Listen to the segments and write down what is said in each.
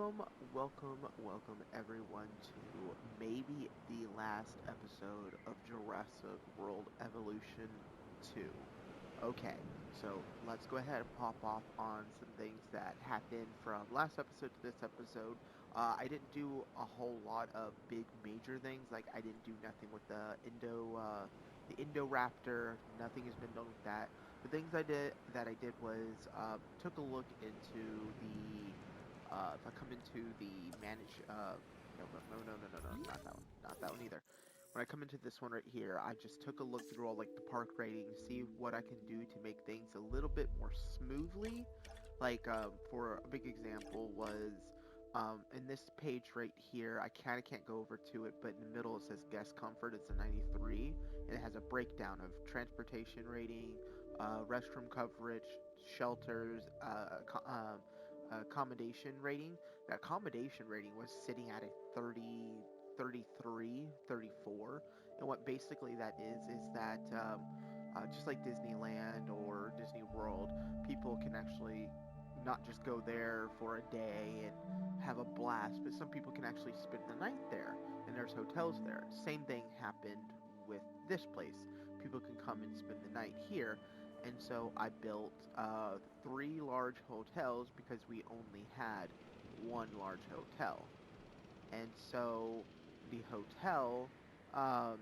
Welcome everyone to maybe the last episode of Jurassic World Evolution 2. Okay, so let's go ahead and pop off on some things that happened from last episode to this episode. I didn't do a whole lot of big major things, like I didn't do nothing with the Indoraptor. Nothing has been done with that. The things I did was took a look into the if I come into the manage, no, not that one, not that one either. When I come into this one right here, I just took a look through all like the park ratings, see what I can do to make things a little bit more smoothly. Like for a big example was in this page right here, I kind of can't go over to it, but in the middle it says guest comfort. It's a 93, and it has a breakdown of transportation rating, restroom coverage, shelters, accommodation rating. The accommodation rating was sitting at a 30, 33, 34. And what basically that is that just like Disneyland or Disney World, people can actually not just go there for a day and have a blast, but some people can actually spend the night there, and there's hotels there. Same thing happened with this place. People can come and spend the night here, and so I built three large hotels because we only had one large hotel. And so the hotel, um,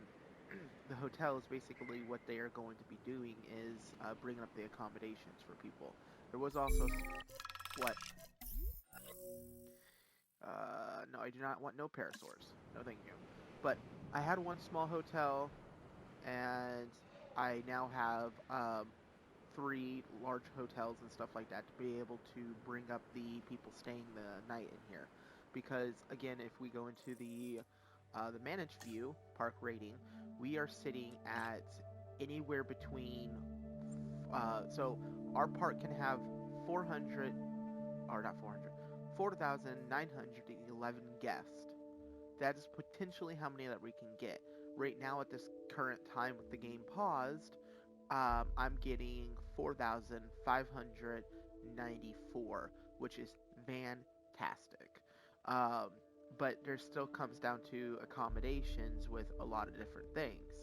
the hotel is basically what they are going to be doing is bringing up the accommodations for people. There was also what? No, I do not want no parasaurs. No, thank you. But I had one small hotel, and I now have three large hotels and stuff like that to be able to bring up the people staying the night in here. Because again, if we go into the managed view park rating, we are sitting at anywhere between so our park can have 400 or not 400 4,911 guests. That is potentially how many that we can get. Right now, at this current time with the game paused, I'm getting 4,594, which is fantastic. Um, but there still comes down to accommodations with a lot of different things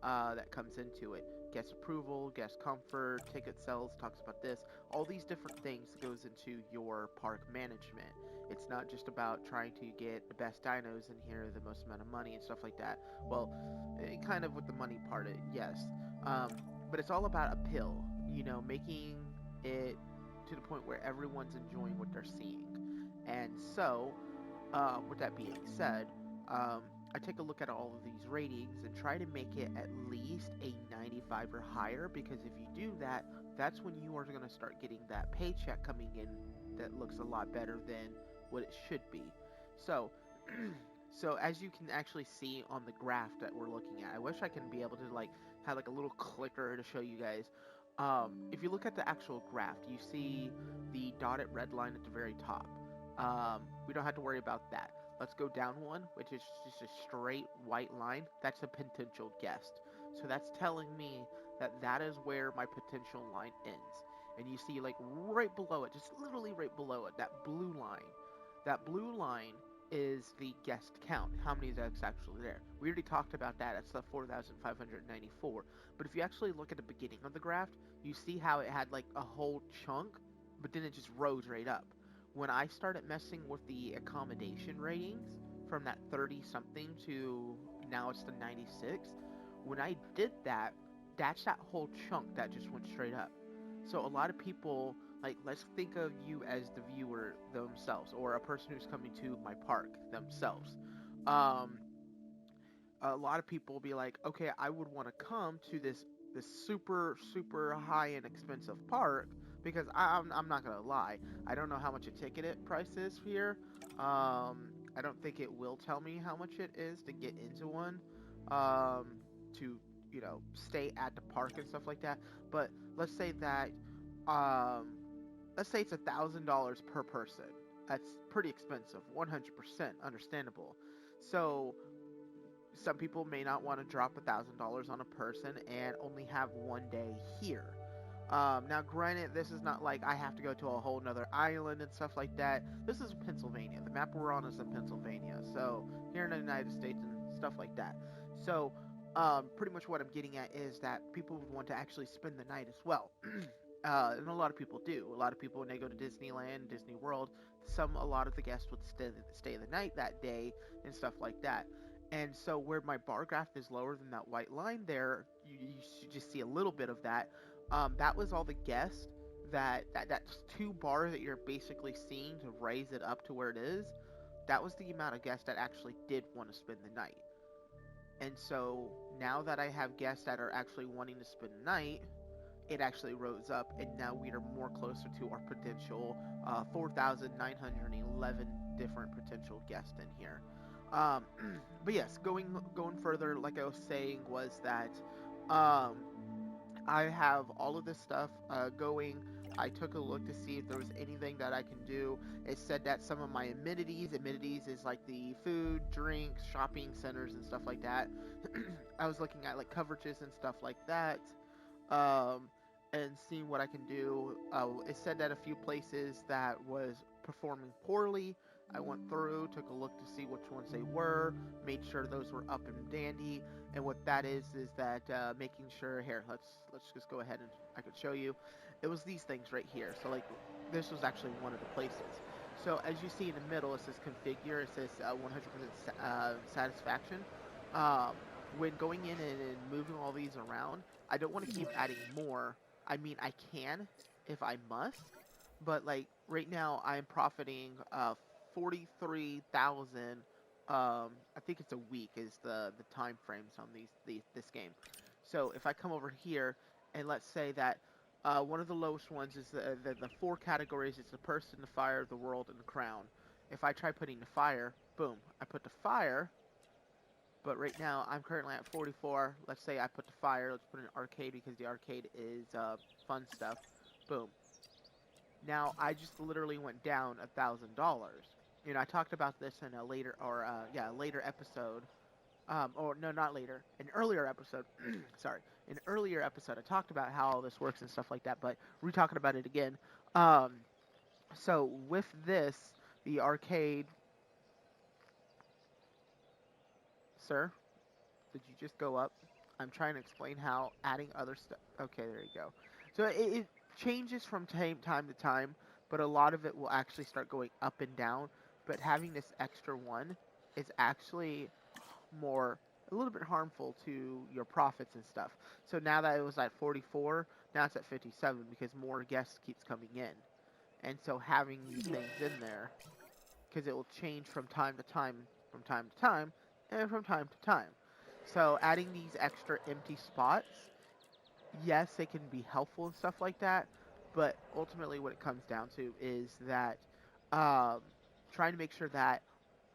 that comes into it. Guest approval, guest comfort, ticket sales talks about this. All these different things goes into your park management. It's not just about trying to get the best dinos in here, the most amount of money and stuff like that. Well, kind of with the money part, yes. Um, but it's all about appeal, making it to the point where everyone's enjoying what they're seeing. And so, with that being said, um, I take a look at all of these ratings and try to make it at least a 95 or higher, because if you do that, that's when you are going to start getting that paycheck coming in that looks a lot better than what it should be. So, so as you can actually see on the graph that we're looking at, I wish I can be able to like have like a little clicker to show you guys. If you look at the actual graph, you see the dotted red line at the very top. We don't have to worry about that. Let's go down one, which is just a straight white line. That's a potential guest. So that's telling me that that is where my potential line ends. And you see, like, right below it, just literally right below it, that blue line. That blue line is the guest count. How many is actually there? We already talked about that. That's the 4,594. But if you actually look at the beginning of the graph, you see how it had, like, a whole chunk, but then it just rose right up. When I started messing with the accommodation ratings from that 30 something to now it's the 96, when I did that, that's that whole chunk that just went straight up. So a lot of people, like, let's think of you as the viewer themselves, or a person who's coming to my park themselves. Um, a lot of people will be like, okay, I would want to come to this super high and expensive park because I'm not gonna lie, I don't know how much a ticket price is here. I don't think it will tell me how much it is to get into one. To stay at the park and stuff like that. But let's say that um, let's say it's $1,000 per person. That's pretty expensive. 100% understandable. So some people may not want to drop $1,000 on a person and only have one day here. Now, granted, this is not like I have to go to a whole nother island and stuff like that. This is Pennsylvania. The map we're on is in Pennsylvania, so here in the United States and stuff like that. So, pretty much what I'm getting at is that people would want to actually spend the night as well. And a lot of people do. A lot of people, when they go to Disneyland, Disney World, a lot of the guests would stay the night that day and stuff like that. And so, where my bar graph is lower than that white line there, you should just see a little bit of that. That was all the guests that 2 bars that you're basically seeing to raise it up to where it is. That was the amount of guests that actually did want to spend the night. And so now that I have guests that are actually wanting to spend the night, it actually rose up, and now we are more closer to our potential 4,911 different potential guests in here. Um, but yes, going further, like I was saying, was that um, I have all of this stuff going. I took a look to see if there was anything that I can do. It said that some of my amenities is like the food, drinks, shopping centers, and stuff like that. I was looking at like coverages and stuff like that, um, and seeing what I can do. It said that a few places that was performing poorly. I went through, took a look to see which ones they were, made sure those were up and dandy. And what that is that making sure here. Let's just go ahead and I could show you. It was these things right here. So like this was actually one of the places. So as you see in the middle, it says configure. It says 100% satisfaction. Um, when going in and moving all these around, I don't want to keep adding more. I mean, I can if I must, but like right now I'm profiting 43,000. I think it's a week is the time frames on this game. So if I come over here and let's say that one of the lowest ones is the 4 categories. It's the person, the fire, the world, and the crown. If I try putting the fire, boom, I put the fire. But right now I'm currently at 44. Let's say I put the fire. Let's put an arcade because the arcade is fun stuff. Boom. Now I just literally went down $1,000. You know, I talked about this in a later episode. Or no, not later, an earlier episode. Sorry, an earlier episode. I talked about how all this works and stuff like that, but we're talking about it again. So with this, the arcade, sir, did you just go up? I'm trying to explain how adding other stuff. Okay, there you go. So it changes from time to time, but a lot of it will actually start going up and down. But having this extra one is actually a little bit harmful to your profits and stuff. So now that it was at 44, now it's at 57 because more guests keeps coming in. And so having these things in there, because it will change from time to time, and from time to time. So adding these extra empty spots, yes, they can be helpful and stuff like that, but ultimately what it comes down to is that trying to make sure that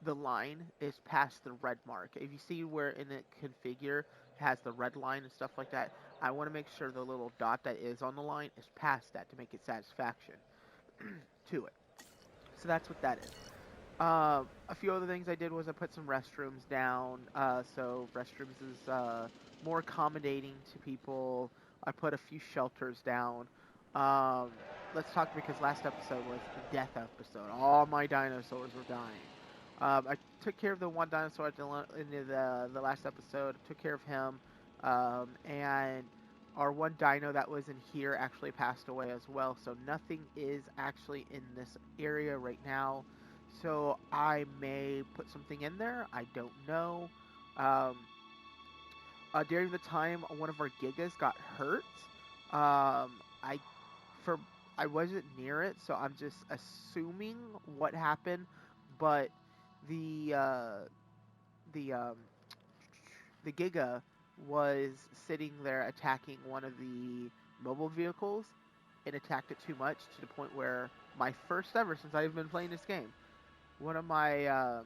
the line is past the red mark. If you see where in the configure has the red line and stuff like that, I want to make sure the little dot that is on the line is past that to make it satisfaction to it. So that's what that is. A few other things I did was I put some restrooms down. So restrooms is more accommodating to people. I put a few shelters down. Let's talk because last episode was the death episode. All my dinosaurs were dying. I took care of the one dinosaur at the last episode. Took care of him, and our one dino that was in here actually passed away as well. So nothing is actually in this area right now. So I may put something in there. I don't know. During the time one of our gigas got hurt, I for I wasn't near it, so I'm just assuming what happened. But the the Giga was sitting there attacking one of the mobile vehicles and attacked it too much to the point where my first ever since I've been playing this game, one of my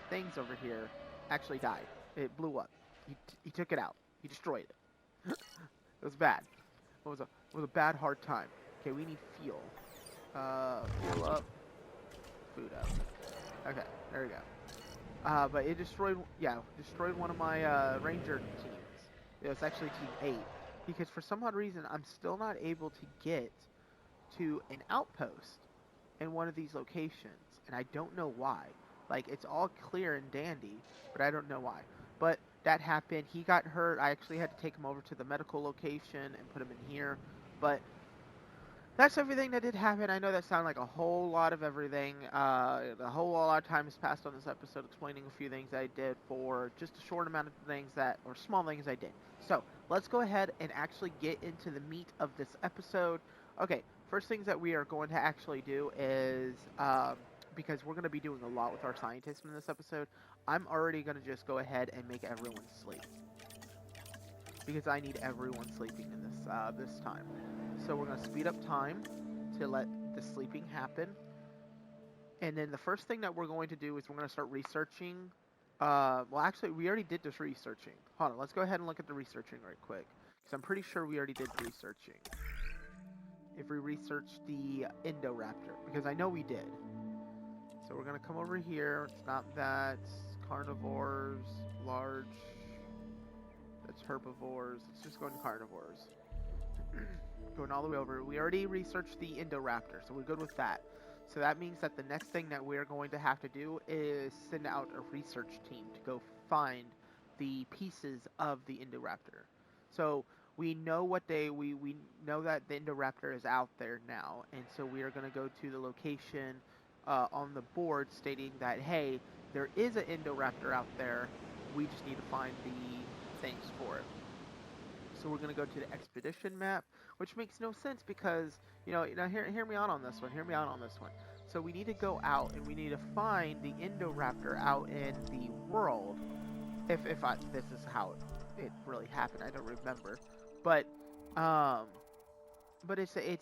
things over here actually died. It blew up. He took it out. He destroyed it. It was bad. It was a bad hard time. Okay, we need fuel. Fuel up. Food up. Okay, there we go. But it destroyed one of my Ranger teams. It was actually Team 8. because for some odd reason I'm still not able to get to an outpost in one of these locations, and I don't know why. Like, it's all clear and dandy, but I don't know why. But that happened. He got hurt. I actually had to take him over to the medical location and put him in here. But that's everything that did happen. I know that sounded like a whole lot of everything. A whole lot of time has passed on this episode explaining a few things I did for just a short amount of things or small things I did. So, let's go ahead and actually get into the meat of this episode. Okay, first things that we are going to actually do is, because we're going to be doing a lot with our scientists in this episode, I'm already going to just go ahead and make everyone sleep. Because I need everyone sleeping in this time. So we're going to speed up time to let the sleeping happen. And then the first thing that we're going to do is we're going to start researching. Well, actually, we already did this researching. Hold on, let's go ahead and look at the researching right quick. Because I'm pretty sure we already did researching. If we research the Indoraptor. Because I know we did. So we're going to come over here. It's not that. Carnivores. Large. That's herbivores. Let's just go into carnivores. Going all the way over. We already researched the Indoraptor, so we're good with that. So that means that the next thing that we're going to have to do is send out a research team to go find the pieces of the Indoraptor. So we know we know that the Indoraptor is out there now, and so we are going to go to the location on the board stating that, hey, there is an Indoraptor out there. We just need to find the things for it. So we're going to go to the expedition map, which makes no sense because, hear me out on this one. Hear me out on this one. So we need to go out and we need to find the Indoraptor out in the world. This is how it really happened. I don't remember, but it's a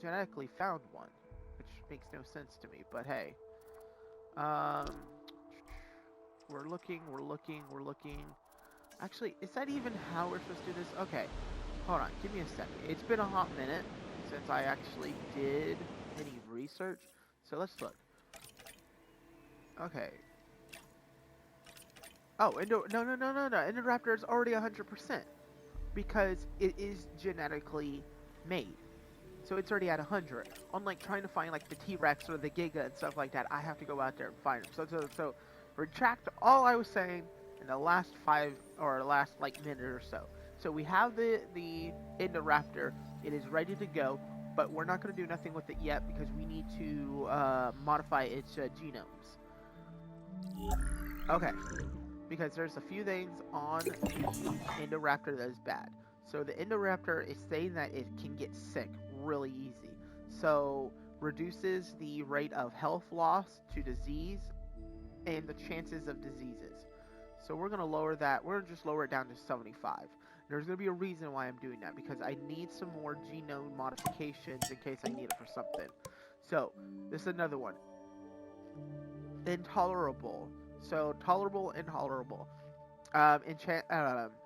genetically found one, which makes no sense to me. But hey, we're looking. Actually, is that even how we're supposed to do this? Okay, hold on, give me a second. It's been a hot minute since I actually did any research, so let's look. Okay. Oh, no. Indoraptor is already 100% because it is genetically made. So it's already at 100. Unlike trying to find like the T-Rex or the Giga and stuff like that, I have to go out there and find them. So retract all I was saying in the last minute or so. So we have the Indoraptor. It is ready to go, but we're not going to do nothing with it yet because we need to modify its genomes. Okay, because there's a few things on the Indoraptor that is bad. So the Indoraptor is saying that it can get sick really easy. So reduces the rate of health loss to disease and the chances of diseases. So we're going to lower that. We're going to just lower it down to 75. There's going to be a reason why I'm doing that, because I need some more genome modifications in case I need it for something. So, this is another one. Intolerable. So, tolerable, intolerable.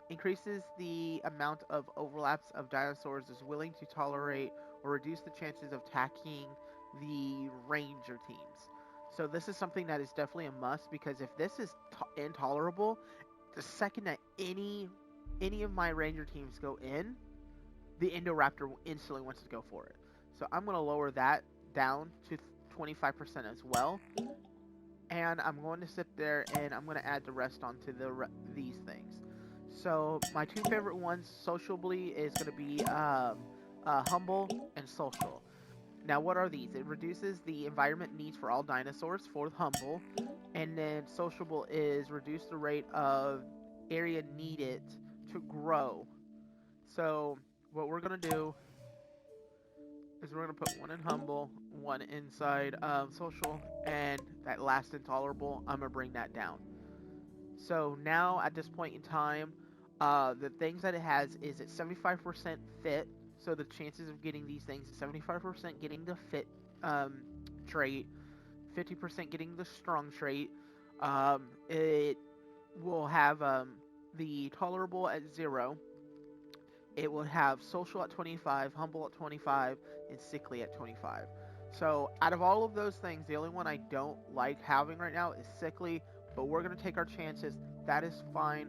Increases the amount of overlaps of dinosaurs is willing to tolerate or reduce the chances of attacking the ranger teams. So this is something that is definitely a must, because if this is intolerable, the second that any of my ranger teams go in, the Indoraptor instantly wants to go for it. So I'm going to lower that down to 25% as well. And I'm going to sit there and I'm going to add the rest onto these things. So my two favorite ones sociably is going to be humble and social. Now, what are these? It reduces the environment needs for all dinosaurs for humble, and then sociable is reduce the rate of area needed to grow. So what we're going to do is we're going to put one in humble, one inside social, and that last intolerable, I'm going to bring that down. So now at this point in time, the things that it has is it's 75% fit. So the chances of getting these things is 75% getting the fit trait, 50% getting the strong trait. It will have the tolerable at 0. It will have social at 25, humble at 25, and sickly at 25. So out of all of those things, the only one I don't like having right now is sickly, but we're going to take our chances. That is fine.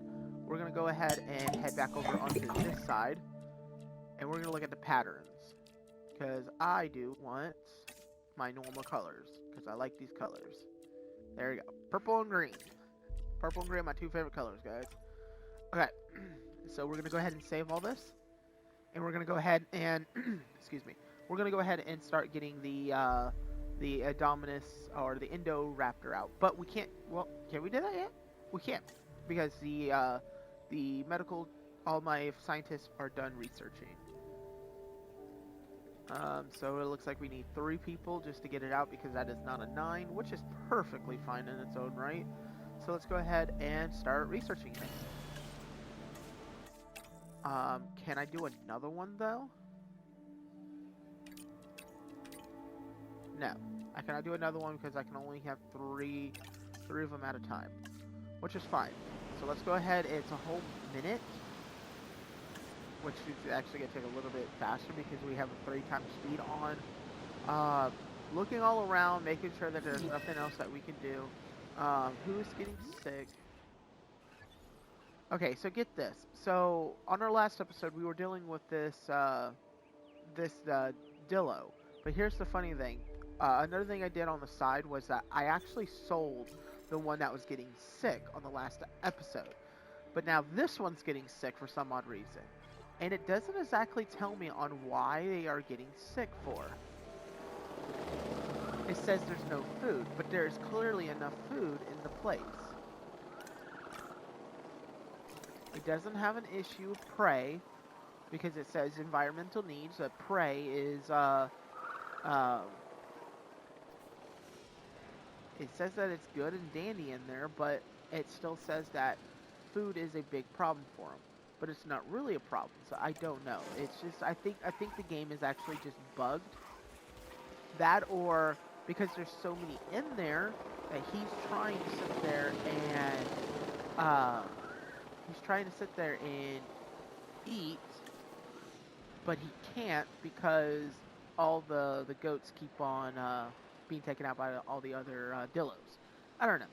we're going to go ahead and head back over onto this side, and we're going to look at the patterns, because I do want my normal colors, because I like these colors. There you go. Purple and green. Purple and green are my two favorite colors, guys. Okay, so we're going to go ahead and save all this, and we're going to go ahead and, excuse me, we're going to go ahead and start getting the Indominus, or the Indoraptor out. But we can't, well, can we do that yet? We can't, because the medical, all my scientists are done researching. So it looks like we need 3 people just to get it out, because that is not a 9, which is perfectly fine in its own right. So let's go ahead and start researching it. Can I do another one though? No, I cannot do another one because I can only have three of them at a time, which is fine. So let's go ahead. It's a whole minute, which is actually going to take a little bit faster because we have a 3x speed on. Looking all around, making sure that there's nothing else that we can do. Who is getting sick? Okay, so get this. So on our last episode, we were dealing with this Dillo. But here's the funny thing. Another thing I did on the side was that I actually sold the one that was getting sick on the last episode. But now this one's getting sick for some odd reason. And it doesn't exactly tell me on why they are getting sick for. It says there's no food, but there's clearly enough food in the place. It doesn't have an issue with prey, because it says environmental needs, that prey is, it says that it's good and dandy in there, but it still says that food is a big problem for them. But it's not really a problem, so I don't know. It's just, I think the game is actually just bugged. That, or because there's so many in there that he's trying to sit there and eat, but he can't because all the goats keep on being taken out by all the other Dillos. I don't know.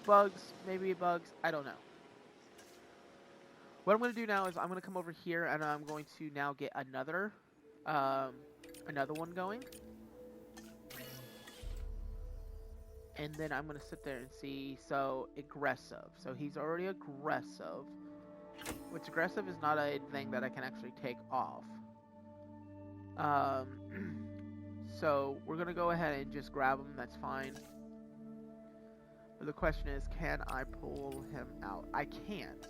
Bugs, maybe bugs, I don't know. What I'm going to do now is I'm going to come over here and I'm going to now get another one going. And then I'm going to sit there and see, so aggressive. So he's already aggressive, which aggressive is not a thing that I can actually take off. So we're going to go ahead and just grab him, that's fine. But the question is, can I pull him out? I can't.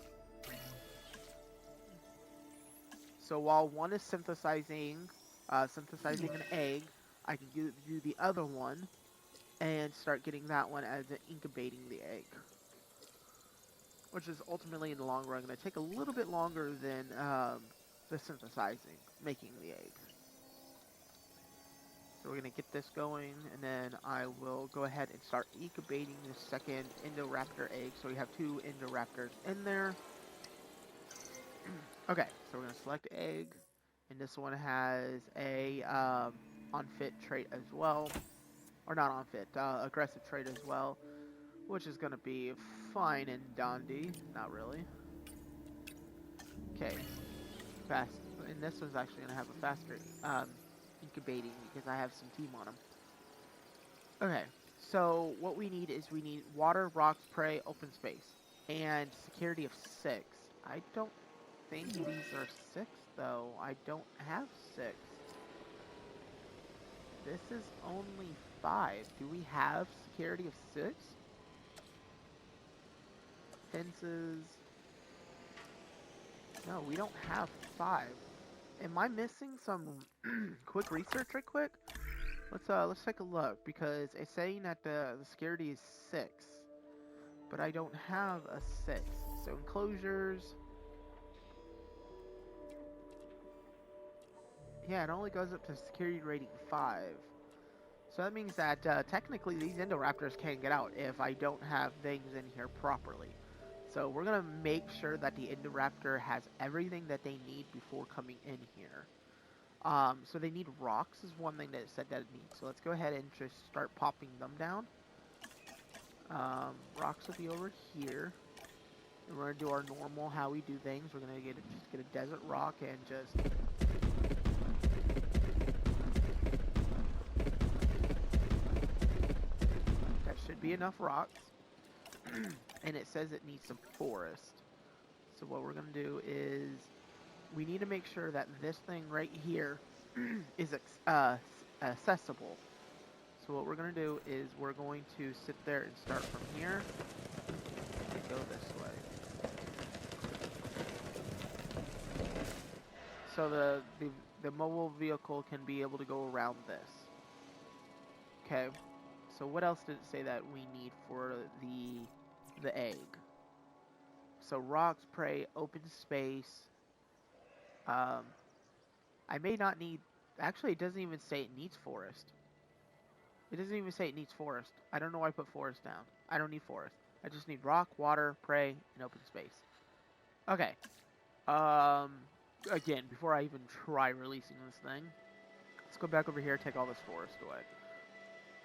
So while one is synthesizing an egg, I can do the other one and start getting that one as incubating the egg, which is ultimately in the long run going to take a little bit longer than the synthesizing, making the egg. So we're going to get this going, and then I will go ahead and start incubating the second Indoraptor egg. So we have 2 Indoraptors in there. Okay, so we're going to select egg, and this one has a unfit trait as well, or not unfit, aggressive trait as well, which is going to be fine and dandy, not really. Okay, fast, and this one's actually going to have a faster incubating because I have some team on them. Okay, so what we need is we need water, rocks, prey, open space, and security of 6. I don't think these are 6 though. I don't have 6. This is only 5. Do we have security of 6? Fences. No, we don't have 5. Am I missing some quick research right quick? Let's take a look, because it's saying that the security is 6, but I don't have a 6. So enclosures. Yeah, it only goes up to security rating 5. So that means that technically these Indoraptors can't get out if I don't have things in here properly. So we're going to make sure that the Indoraptor has everything that they need before coming in here. So they need rocks is one thing that it said that it needs. So let's go ahead and just start popping them down. Rocks will be over here. We're gonna do our normal how we do things. We're gonna just get a desert rock and just that should be enough rocks. And it says it needs some forest. So what we're gonna do is we need to make sure that this thing right here is accessible. So what we're gonna do is we're going to sit there and start from here and go this way. So the mobile vehicle can be able to go around this. Okay. So what else did it say that we need for the egg? So rocks, prey, open space. I may not need. Actually, it doesn't even say it needs forest. It doesn't even say it needs forest. I don't know why I put forest down. I don't need forest. I just need rock, water, prey, and open space. Okay. Again, before I even try releasing this thing, let's go back over here and take all this forest away.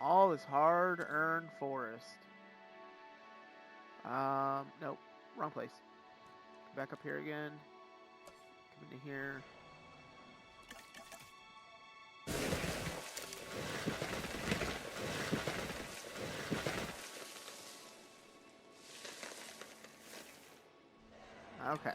All this hard-earned forest. Nope. Wrong place. Back up here again. Come into here. Okay.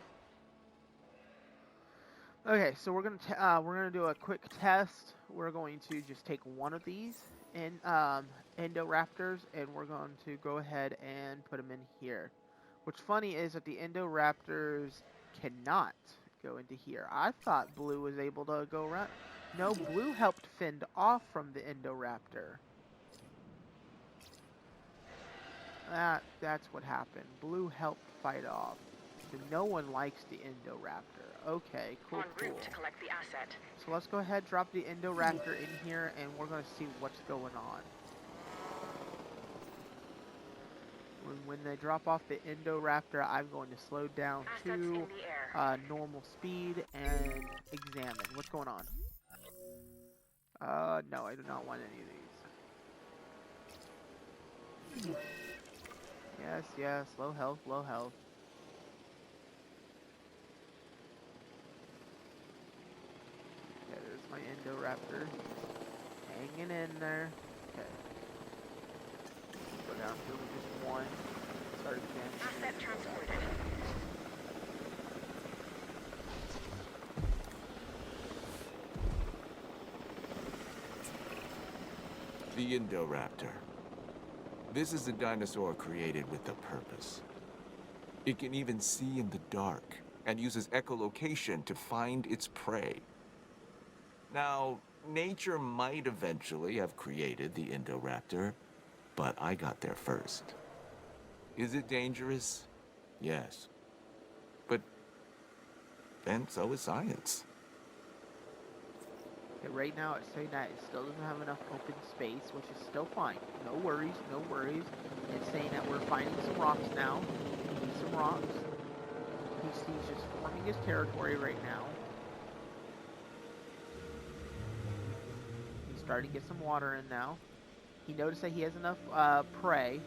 Okay, so we're gonna do a quick test. We're going to just take one of these Indoraptors, and we're going to go ahead and put them in here. What's funny is that the Indoraptors cannot go into here. I thought Blue was able to go around. No, Blue helped fend off from the Indoraptor. That's what happened. Blue helped fight off. So no one likes the Indoraptor. Okay, cool, cool. To collect the asset. So let's go ahead, drop the Indoraptor in here, and we're going to see what's going on. When they drop off the Indoraptor, I'm going to slow down to normal speed and examine. What's going on? No, I do not want any of these. Yes, yes, low health, low health. Okay, there's my Indoraptor. Hanging in there. Okay. Go down to just one. Start again. Asset transported. The Indoraptor. This is a dinosaur created with a purpose. It can even see in the dark and uses echolocation to find its prey. Now, nature might eventually have created the Indoraptor, but I got there first. Is it dangerous? Yes. But then so is science. Okay, right now it's saying that it still doesn't have enough open space, which is still fine. No worries, no worries. It's saying that we're finding some rocks now. We need some rocks. He's just forming his territory right now. He's starting to get some water in now. He noticed that he has enough prey.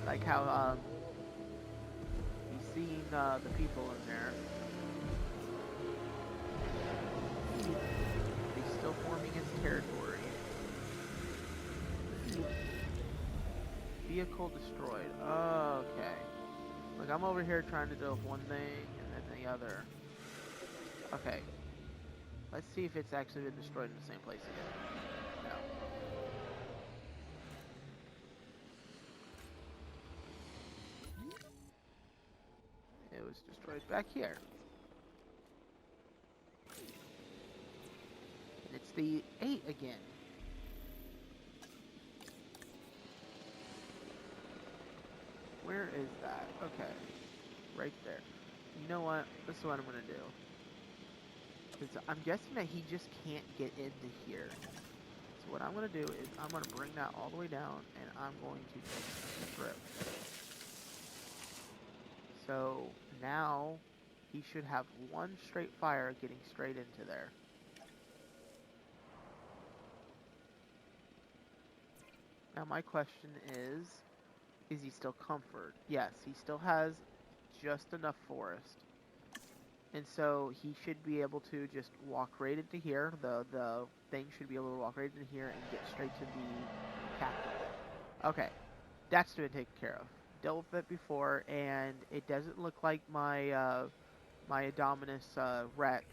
Like how he's seeing the people in there. He's still forming his territory. Vehicle destroyed. Okay. Look, I'm over here trying to do one thing and then the other. Okay. Let's see if it's actually been destroyed in the same place again. No. It was destroyed back here. And it's the 8 again. Where is that? Okay. Right there. You know what? This is what I'm going to do. Because I'm guessing that he just can't get into here. So what I'm going to do is I'm going to bring that all the way down and I'm going to just strip. So now he should have one straight fire getting straight into there. Now my question is, Is he still comfort? Yes, he still has just enough forest. And so he should be able to just walk right into here. The thing should be able to walk right into here and get straight to the captain. Okay, that's been taken care of. Dealt with it before, and it doesn't look like my my Indominus Rex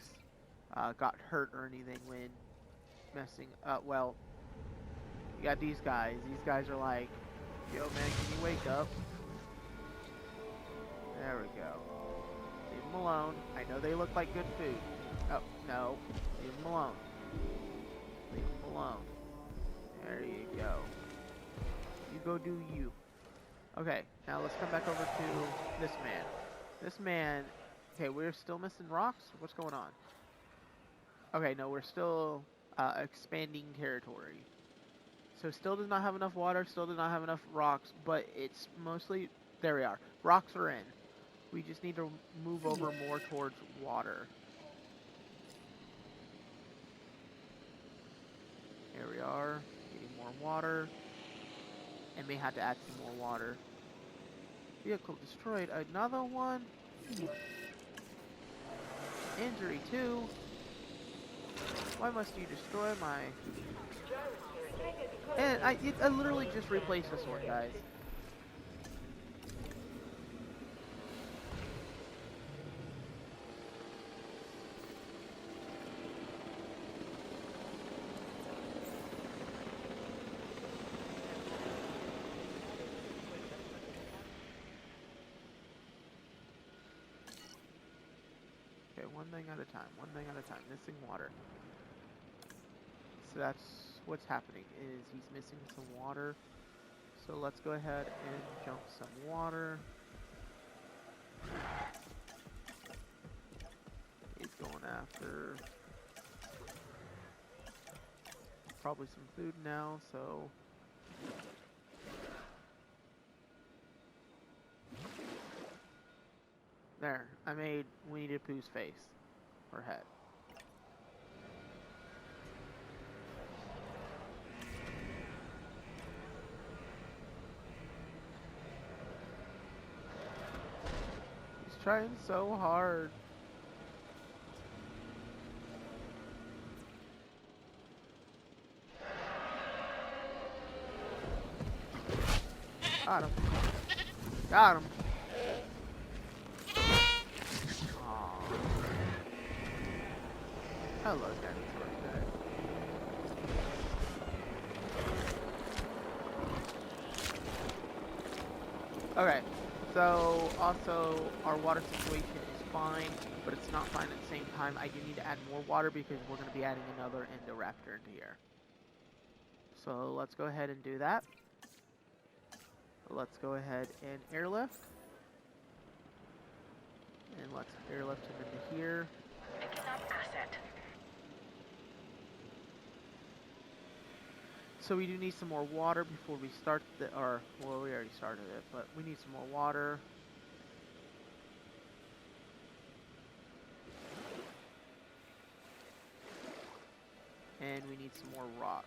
got hurt or anything when messing up. Well, you got these guys. These guys are like, yo man, can you wake up? There we go. Leave them alone. I know they look like good food. Oh, no. Leave them alone. Leave them alone. There you go. You go do you. Okay, now let's come back over to this man. This man... Okay, we're still missing rocks? What's going on? Okay, no, we're still expanding territory. So still does not have enough water, still does not have enough rocks, but it's mostly... There we are. Rocks are in. We just need to move over more towards water. Here we are, getting more water. And may have to add some more water. Vehicle destroyed. Another one? Injury 2. Why must you destroy my... And I literally just replaced this one, guys. One thing at a time, one thing at a time. Missing water. So that's what's happening, is he's missing some water. So let's go ahead and jump some water. He's going after probably some food now, so... There, I made Winnie the Pooh's face, or head. He's trying so hard. Got him. Got him. Hello, dinosaur guy. Okay, so also our water situation is fine, but it's not fine at the same time. I do need to add more water because we're going to be adding another Indoraptor into here. So let's go ahead and do that. Let's go ahead and airlift. And let's airlift him into here. Picking up asset. So we do need some more water before we start the, or, well, we already started it, but we need some more water. And we need some more rocks.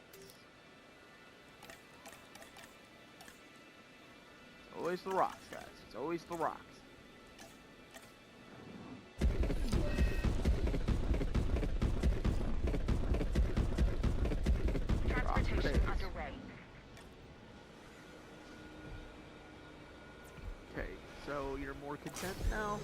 Always the rocks, guys. It's always the rocks. Transportation underway. Okay, so you're more content now?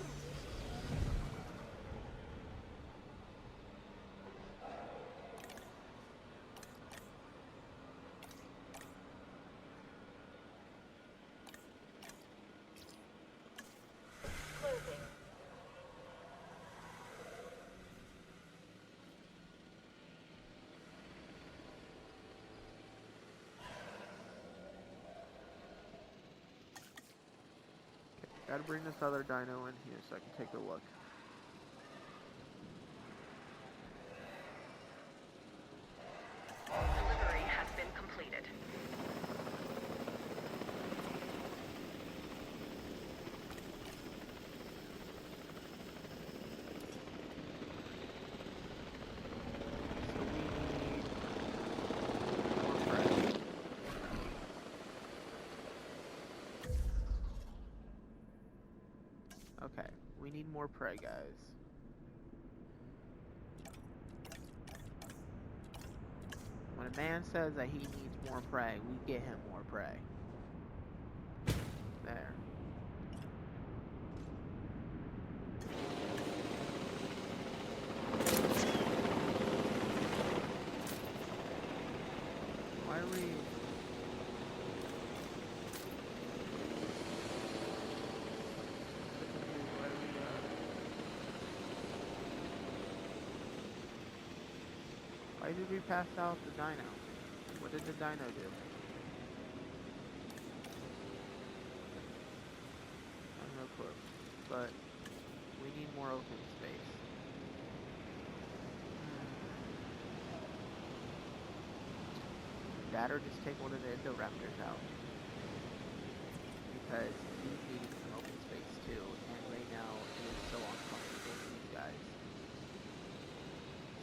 Gotta bring this other dino in here so I can take a look. Delivery has been completed. So we need more bread. Okay, we need more prey, guys. When a man says that he needs more prey, we get him more prey. There. Why are we... Why did we pass out the dino? What did the dino do? I have no clue. But we need more open space. That or just take one of the Indoraptors out. Because he's needing some open space too. And right now it is so uncomfortable for you guys.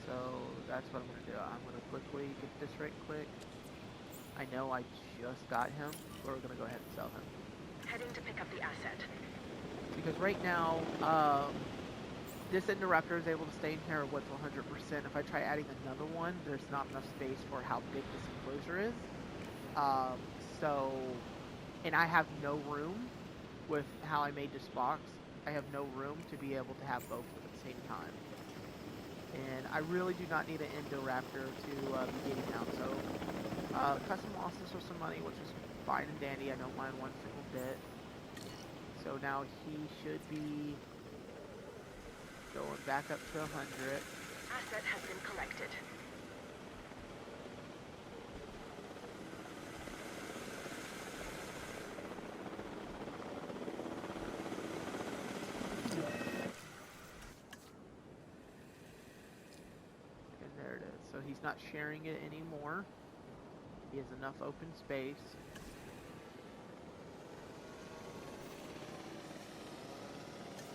So that's what I'm going to do. I'm going to quickly get this right quick. I know I just got him, but we're going to go ahead and sell him. Heading to pick up the asset. Because right now, this Indoraptor is able to stay in here with 100%. If I try adding another one, there's not enough space for how big this enclosure is. And I have no room with how I made this box. I have no room to be able to have both at the same time. And I really do not need an Indoraptor to be getting out. So, custom lost this for some money, which is fine and dandy. I don't mind one single bit. So now he should be going back up to 100. Asset has been collected. And there it is. So he's not sharing it anymore. He has enough open space.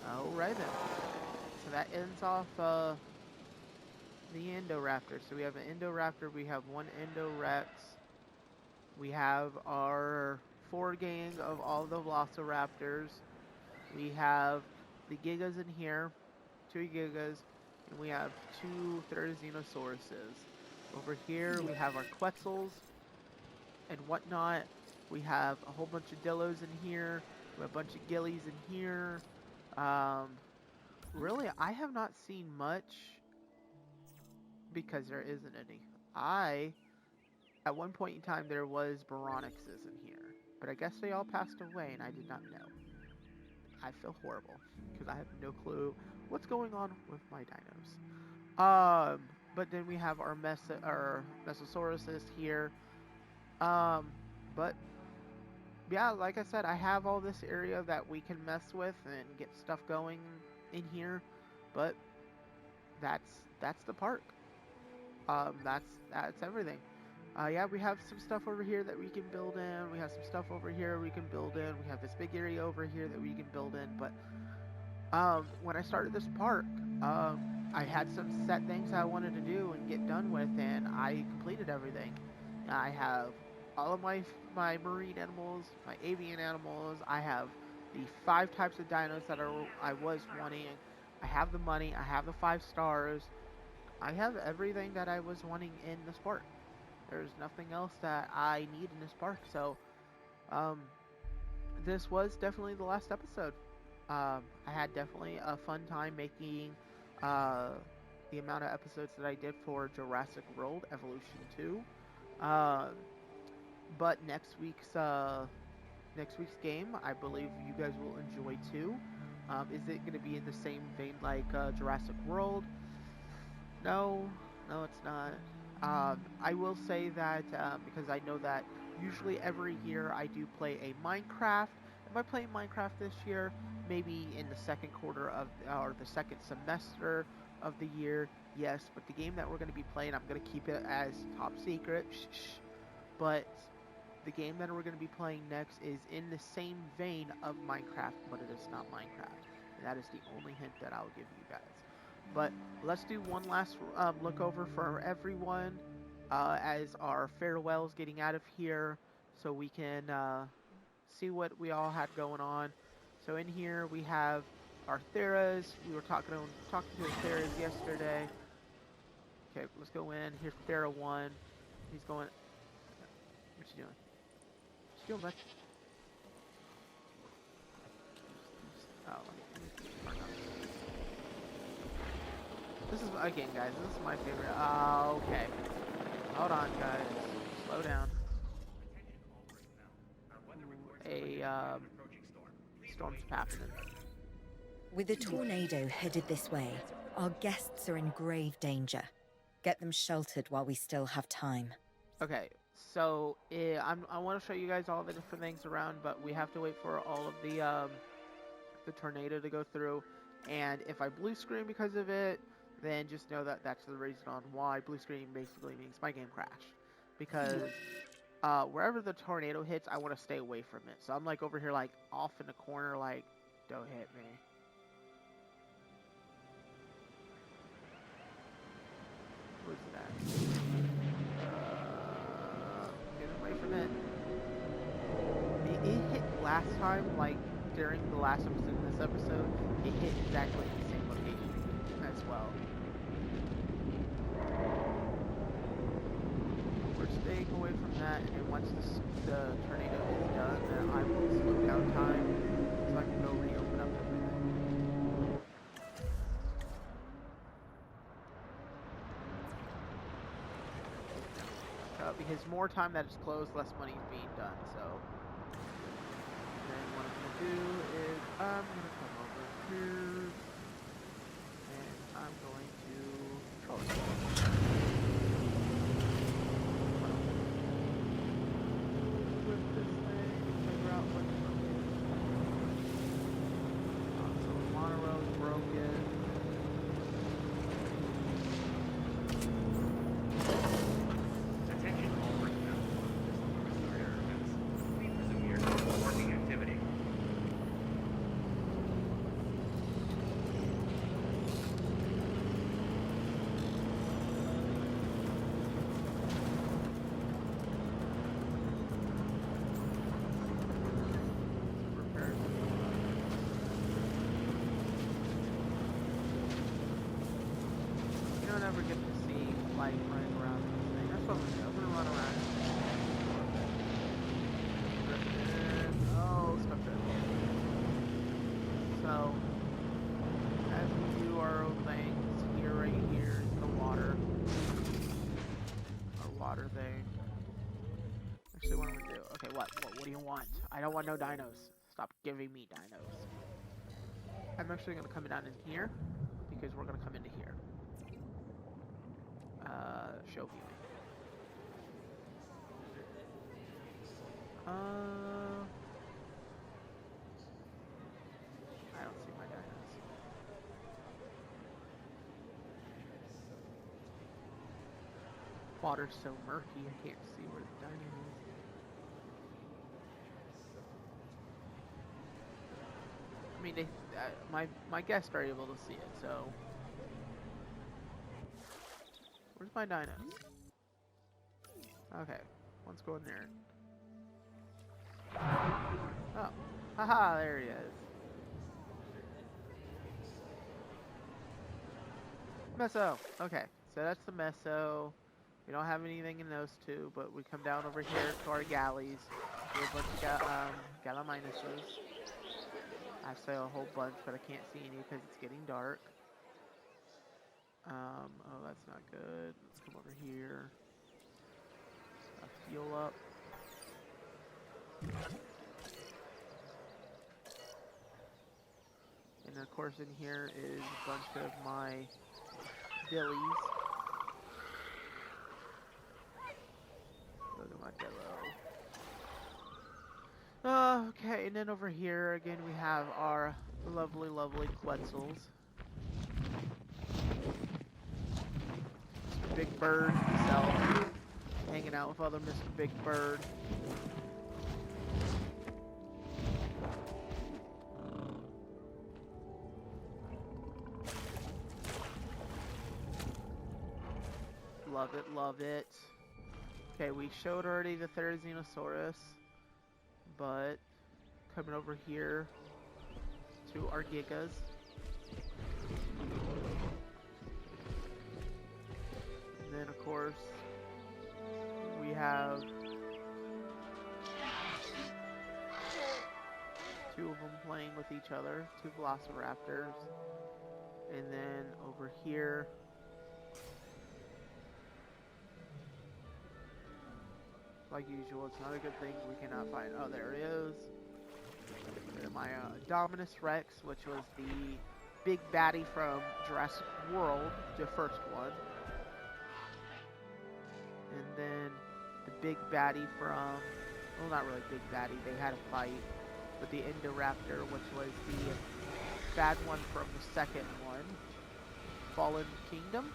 Alright then. So that ends off the Indoraptor. So we have an Indoraptor, we have one Indorex, we have our 4 gang of all the Velociraptors, we have the Gigas in here, 2 Gigas, and we have 2 Therizosauruses. Over here we have our Quetzals and whatnot. We have a whole bunch of Dillos in here, we have a bunch of Gillies in here. Really, I have not seen much because there isn't any. At one point in time, there was Baronixes in here, but I guess they all passed away and I did not know. I feel horrible because I have no clue what's going on with my dinos. But then we have our Mesosauruses here. But yeah, like I said, I have all this area that we can mess with and get stuff going in here, but that's the park. That's everything. Yeah, we have some stuff over here that we can build in. We have some stuff over here we can build in. We have this big area over here that we can build in. But when I started this park, I had some set things I wanted to do and get done with, and I completed everything. I have all of my marine animals, my avian animals. I have the 5 types of dinos that I was wanting. I have the money. I have the 5 stars. I have everything that I was wanting in this park. There's nothing else that I need in this park. So, this was definitely the last episode. I had definitely a fun time making the amount of episodes that I did for Jurassic World Evolution 2. But next week's game, I believe you guys will enjoy too. Is it going to be in the same vein like Jurassic World? No, it's not. I will say that because I know that usually every year I do play a Minecraft. Am I playing Minecraft this year? Maybe in the second quarter of, or the second semester of the year, yes. But the game that we're going to be playing, I'm going to keep it as top secret. Shh. But the game that we're going to be playing next is in the same vein of Minecraft, but it is not Minecraft. And that is the only hint that I'll give you guys. But let's do one last look over for everyone as our farewells getting out of here, so we can see what we all had going on. So in here we have our Theras. We were talking to the Theras yesterday. Okay, let's go in. Here's Thera 1. He's going... What you doing? What you doing, bud? Oh, let me turn on this. This is, again, guys, this is my favorite. Okay. Hold on, guys. Slow down. Storm's happening. With the tornado headed this way, our guests are in grave danger. Get them sheltered while we still have time. Okay, so I want to show you guys all the different things around, but we have to wait for all of the tornado to go through. And if I blue screen because of it, then just know that that's the reason on why. Blue screen basically means my game crashed, because wherever the tornado hits, I want to stay away from it. So I'm like over here, like off in the corner, like don't hit me. Where's it at? Get away from it. It hit last time, like during the last episode of this episode, it hit exactly the same location as well. We're staying away from that, and then once the tornado is done, then I will slow down time so I can go reopen up everything. Because more time that it's closed, less money is being done, so. Then what I'm going to do is I'm going to come over here, and I'm going to control it. With this thing, figure out what's broken. So the monorail is broken. Never get to see like running around this thing. That's what I'm gonna do. I'm gonna run around. Oh, stuff there. So, as we do our own things, here, right here, the water. Our water thing. Actually, what I'm gonna do? Okay, what do you want? I don't want no dinos. Stop giving me dinos. I'm actually gonna come down in here because we're gonna come into here. Show viewing. I don't see my dinos. Water's so murky, I can't see where the dino is. I mean, they, my guests are able to see it, so. Where's my dinos? Okay, let's go in there. Oh, haha, there he is. Meso. Okay, so that's the Meso. We don't have anything in those two, but we come down over here to our galleys. Do a bunch of Galliminuses. I say a whole bunch, but I can't see any because it's getting dark. Oh, that's not good. Let's come over here. Fuel up. And of course in here is a bunch of my dillies. Look at my dillo. Okay, and then over here again we have our lovely, lovely Quetzals. Mr. Big Bird himself, hanging out with other Mr. Big Bird. Love it, love it. Okay, we showed already the Therizinosaurus, but coming over here to our Gigas. course, we have two of them playing with each other, two velociraptors. And then over here, like usual, it's not a good thing we cannot find. Oh, there it is. My Dominus Rex, which was the big baddie from Jurassic World, the first one. And then the big baddie from, well, not really big baddie, they had a fight, but the Indoraptor, which was the bad one from the second one, Fallen Kingdom,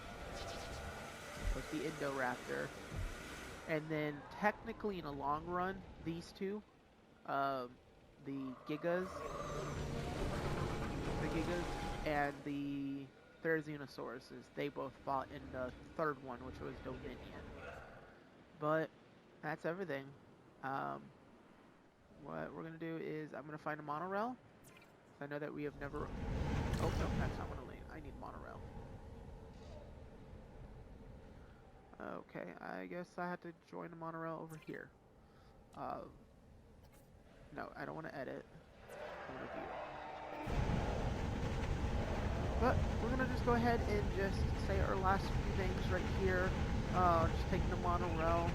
was the Indoraptor. And then technically in the long run, these two, the Gigas and the Therizonasauruses, they both fought in the third one, which was Dominion. But that's everything. What we're gonna do is I'm gonna find a monorail. I know that we have never. Oh no, that's not what I need monorail. Okay, I guess I have to join the monorail over here. No, I don't want to edit. I want to view. But we're gonna just go ahead and just say our last few things right here. Just taking the monorail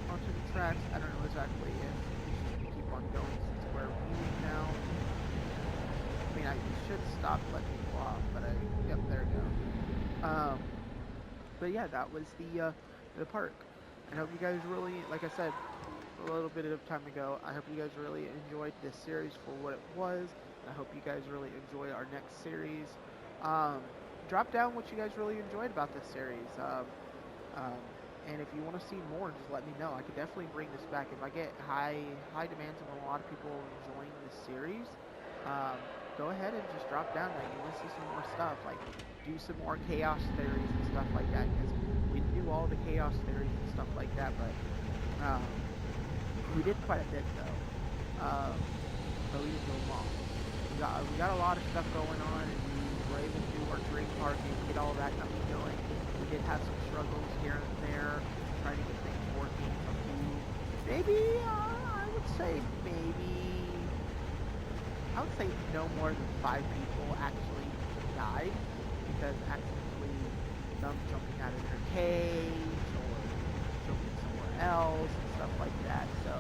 onto the tracks. I don't know exactly if we should keep on going since we're viewing now. I mean, I should stop letting people off, but yep, there we go. But yeah, that was the park. I hope you guys really, like I said a little bit of time ago, I hope you guys really enjoyed this series for what it was. I hope you guys really enjoy our next series. Drop down what you guys really enjoyed about this series. And if you want to see more, just let me know. I could definitely bring this back. If I get high demands from a lot of people enjoying this series, go ahead and just drop down there. You want to see some more stuff, like do some more chaos theories and stuff like that, because we didn't do all the chaos theories and stuff like that, but we did quite a bit though. But we didn't do them all. We got a lot of stuff going on, and we were able to do our dream park and get all that up and going. We did have some struggles here and there, trying to get things working. Maybe I would say no more than 5 people actually died because accidentally them jumping out of their cage or jumping somewhere else and stuff like that. So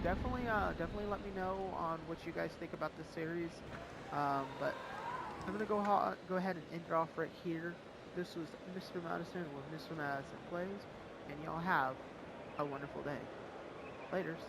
definitely let me know on what you guys think about this series. But I'm gonna go ahead and end it off right here. This was Mr. Madison with Mr. Madison Plays, and y'all have a wonderful day. Laters.